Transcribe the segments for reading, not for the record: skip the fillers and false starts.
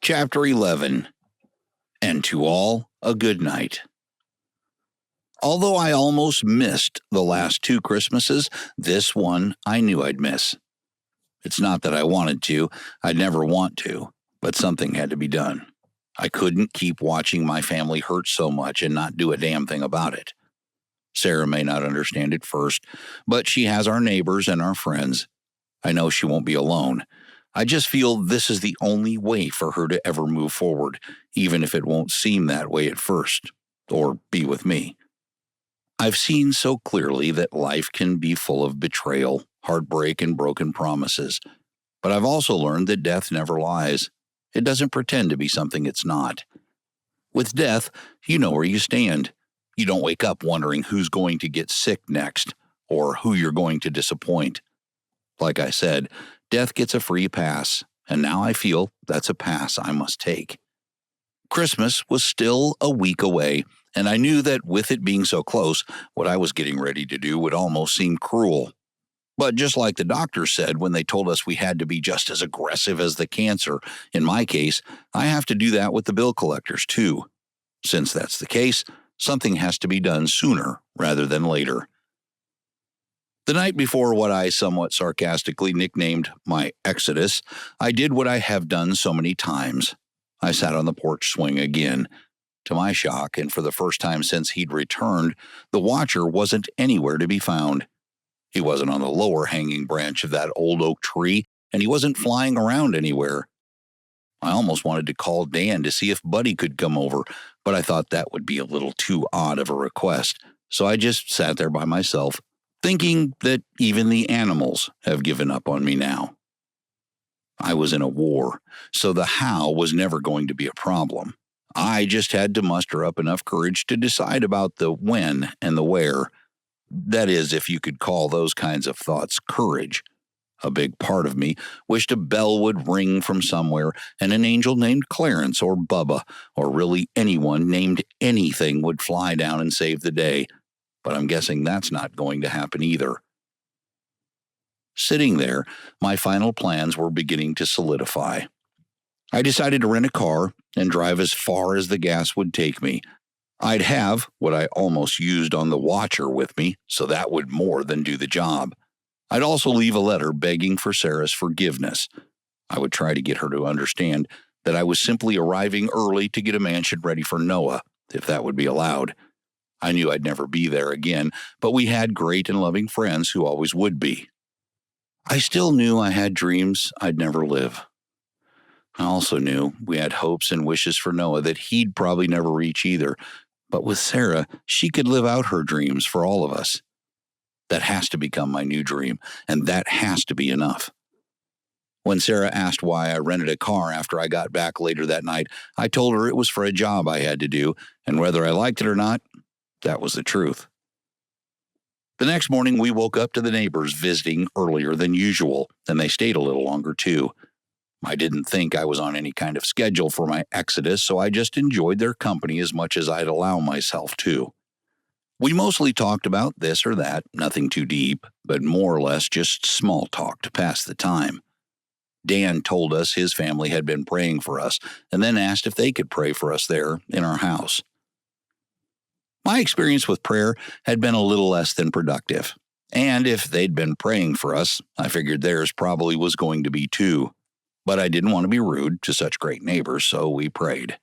Chapter 11, and to all a good night. Although I almost missed the last 2 Christmases, this one I knew I'd miss. It's not that I wanted to, I'd never want to, but something had to be done. I couldn't keep watching my family hurt so much and not do a damn thing about it. Sarah may not understand it first, but she has our neighbors and our friends. I know she won't be alone. I just feel this is the only way for her to ever move forward, even if it won't seem that way at first, or be with me. I've seen so clearly that life can be full of betrayal, heartbreak, and broken promises. But I've also learned that death never lies. It doesn't pretend to be something it's not. With death, you know where you stand. You don't wake up wondering who's going to get sick next, or who you're going to disappoint. Like I said, death gets a free pass, and now I feel that's a pass I must take. Christmas was still a week away, and I knew that with it being so close, what I was getting ready to do would almost seem cruel. But just like the doctor said when they told us we had to be just as aggressive as the cancer, in my case, I have to do that with the bill collectors too. Since that's the case, something has to be done sooner rather than later. The night before what I somewhat sarcastically nicknamed my exodus, I did what I have done so many times. I sat on the porch swing again. To my shock, and for the first time since he'd returned, the watcher wasn't anywhere to be found. He wasn't on the lower hanging branch of that old oak tree, and he wasn't flying around anywhere. I almost wanted to call Dan to see if Buddy could come over, but I thought that would be a little too odd of a request, so I just sat there by myself, thinking that even the animals have given up on me now. I was in a war, so the how was never going to be a problem. I just had to muster up enough courage to decide about the when and the where. That is, if you could call those kinds of thoughts courage. A big part of me wished a bell would ring from somewhere and an angel named Clarence or Bubba, or really anyone named anything, would fly down and save the day. But I'm guessing that's not going to happen either. Sitting there, my final plans were beginning to solidify. I decided to rent a car and drive as far as the gas would take me. I'd have what I almost used on the watcher with me, so that would more than do the job. I'd also leave a letter begging for Sarah's forgiveness. I would try to get her to understand that I was simply arriving early to get a mansion ready for Noah, if that would be allowed. I knew I'd never be there again, but we had great and loving friends who always would be. I still knew I had dreams I'd never live. I also knew we had hopes and wishes for Noah that he'd probably never reach either, but with Sarah, she could live out her dreams for all of us. That has to become my new dream, and that has to be enough. When Sarah asked why I rented a car after I got back later that night, I told her it was for a job I had to do, and whether I liked it or not, that was the truth. The next morning, we woke up to the neighbors visiting earlier than usual, and they stayed a little longer too. I didn't think I was on any kind of schedule for my exodus, so I just enjoyed their company as much as I'd allow myself to. We mostly talked about this or that, nothing too deep, but more or less just small talk to pass the time. Dan told us his family had been praying for us, and then asked if they could pray for us there in our house. My experience with prayer had been a little less than productive, and if they'd been praying for us, I figured theirs probably was going to be too. But I didn't want to be rude to such great neighbors, so we prayed.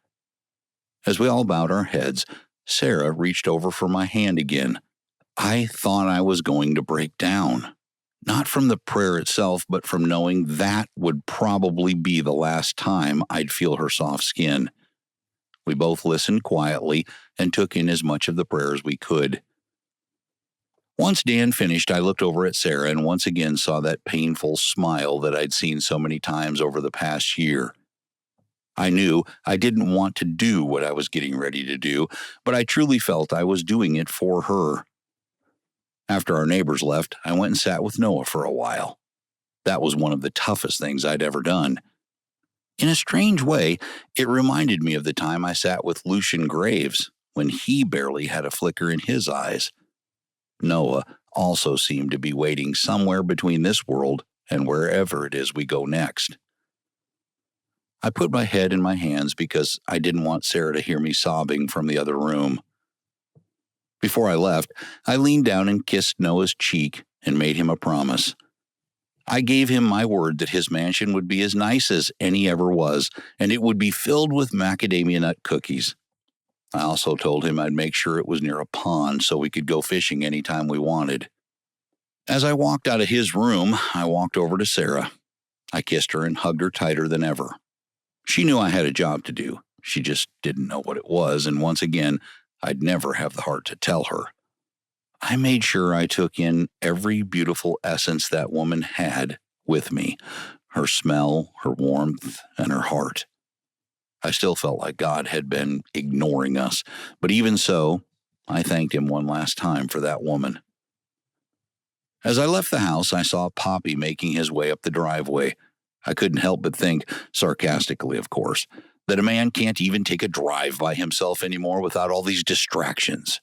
As we all bowed our heads, Sarah reached over for my hand again. I thought I was going to break down. Not from the prayer itself, but from knowing that would probably be the last time I'd feel her soft skin. We both listened quietly and took in as much of the prayer as we could. Once Dan finished, I looked over at Sarah and once again saw that painful smile that I'd seen so many times over the past year. I knew I didn't want to do what I was getting ready to do, but I truly felt I was doing it for her. After our neighbors left, I went and sat with Noah for a while. That was one of the toughest things I'd ever done. In a strange way, it reminded me of the time I sat with Lucian Graves, when he barely had a flicker in his eyes. Noah also seemed to be waiting somewhere between this world and wherever it is we go next. I put my head in my hands because I didn't want Sarah to hear me sobbing from the other room. Before I left, I leaned down and kissed Noah's cheek and made him a promise. I gave him my word that his mansion would be as nice as any ever was, and it would be filled with macadamia nut cookies. I also told him I'd make sure it was near a pond so we could go fishing anytime we wanted. As I walked out of his room, I walked over to Sarah. I kissed her and hugged her tighter than ever. She knew I had a job to do. She just didn't know what it was, and once again, I'd never have the heart to tell her. I made sure I took in every beautiful essence that woman had with me, her smell, her warmth, and her heart. I still felt like God had been ignoring us, but even so, I thanked him one last time for that woman. As I left the house, I saw Poppy making his way up the driveway. I couldn't help but think, sarcastically of course, that a man can't even take a drive by himself anymore without all these distractions.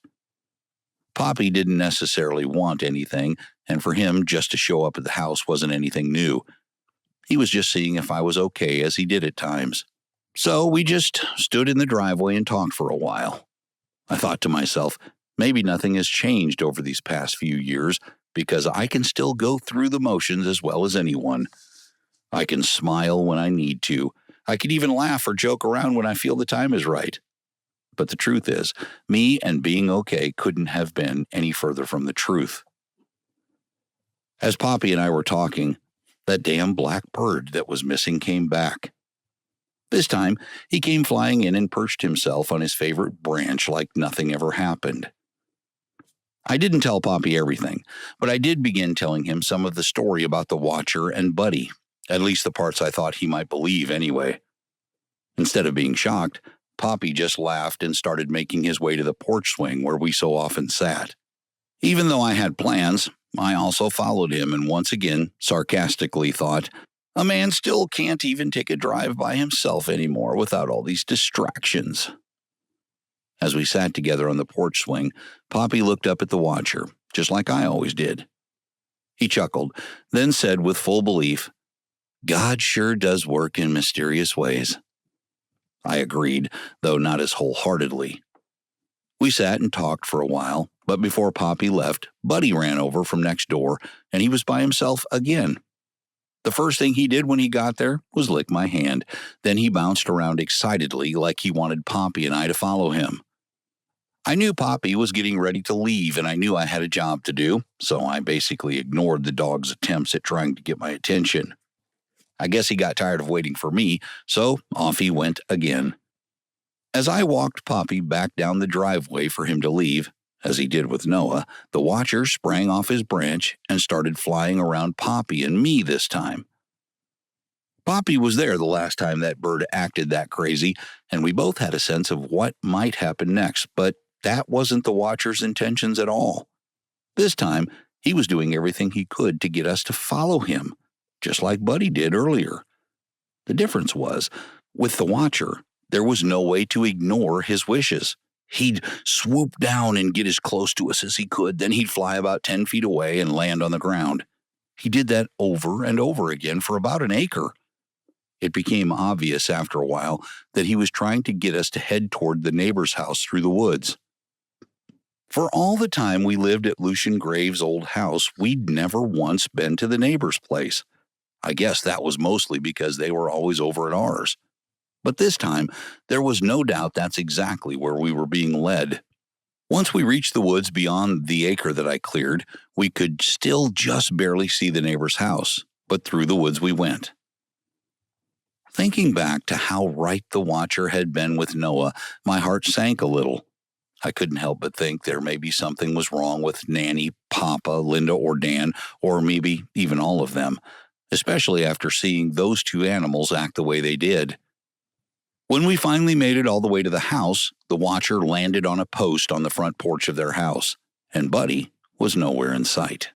Poppy didn't necessarily want anything, and for him, just to show up at the house wasn't anything new. He was just seeing if I was okay, as he did at times. So we just stood in the driveway and talked for a while. I thought to myself, maybe nothing has changed over these past few years, because I can still go through the motions as well as anyone. I can smile when I need to. I can even laugh or joke around when I feel the time is right. But the truth is, me and being okay couldn't have been any further from the truth. As Poppy and I were talking, that damn black bird that was missing came back. This time, he came flying in and perched himself on his favorite branch like nothing ever happened. I didn't tell Poppy everything, but I did begin telling him some of the story about the Watcher and Buddy, at least the parts I thought he might believe anyway. Instead of being shocked, Poppy just laughed and started making his way to the porch swing where we so often sat. Even though I had plans, I also followed him and once again sarcastically thought, a man still can't even take a drive by himself anymore without all these distractions. As we sat together on the porch swing, Poppy looked up at the Watcher, just like I always did. He chuckled, then said with full belief, God sure does work in mysterious ways. I agreed, though not as wholeheartedly. We sat and talked for a while, but before Poppy left, Buddy ran over from next door, and he was by himself again. The first thing he did when he got there was lick my hand. Then he bounced around excitedly like he wanted Poppy and I to follow him. I knew Poppy was getting ready to leave, and I knew I had a job to do, so I basically ignored the dog's attempts at trying to get my attention. I guess he got tired of waiting for me, so off he went again. As I walked Poppy back down the driveway for him to leave, as he did with Noah, the Watcher sprang off his branch and started flying around Poppy and me this time. Poppy was there the last time that bird acted that crazy, and we both had a sense of what might happen next, but that wasn't the Watcher's intentions at all. This time, he was doing everything he could to get us to follow him, just like Buddy did earlier. The difference was, with the Watcher, there was no way to ignore his wishes. He'd swoop down and get as close to us as he could, then he'd fly about 10 feet away and land on the ground. He did that over and over again for about an acre. It became obvious after a while that he was trying to get us to head toward the neighbor's house through the woods. For all the time we lived at Lucian Graves' old house, we'd never once been to the neighbor's place. I guess that was mostly because they were always over at ours. But this time, there was no doubt that's exactly where we were being led. Once we reached the woods beyond the acre that I cleared, we could still just barely see the neighbor's house, but through the woods we went. Thinking back to how right the Watcher had been with Noah, my heart sank a little. I couldn't help but think there maybe something was wrong with Nanny, Papa, Linda, or Dan, or maybe even all of them, especially after seeing those two animals act the way they did. When we finally made it all the way to the house, the Watcher landed on a post on the front porch of their house, and Buddy was nowhere in sight.